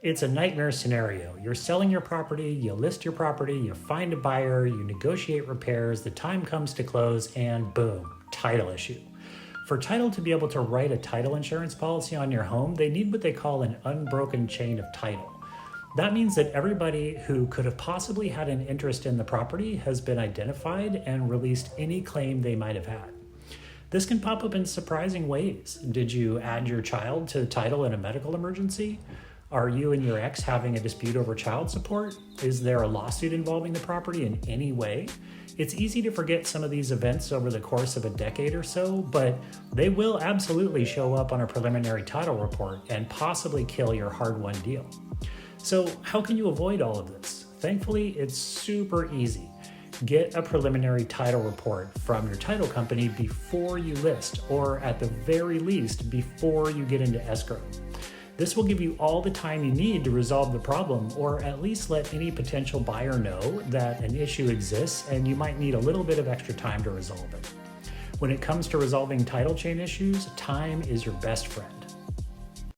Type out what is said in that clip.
It's a nightmare scenario. You're selling your property, you list your property, you find a buyer, you negotiate repairs, the time comes to close, and boom, title issue. For title to be able to write a title insurance policy on your home, they need what they call an unbroken chain of title. That means that everybody who could have possibly had an interest in the property has been identified and released any claim they might have had. This can pop up in surprising ways. Did you add your child to title in a medical emergency? Are you and your ex having a dispute over child support? Is there a lawsuit involving the property in any way? It's easy to forget some of these events over the course of a decade or so, but they will absolutely show up on a preliminary title report and possibly kill your hard-won deal. So how can you avoid all of this? Thankfully, it's super easy. Get a preliminary title report from your title company before you list, or at the very least, before you get into escrow. This will give you all the time you need to resolve the problem, or at least let any potential buyer know that an issue exists and you might need a little bit of extra time to resolve it. When it comes to resolving title chain issues, time is your best friend.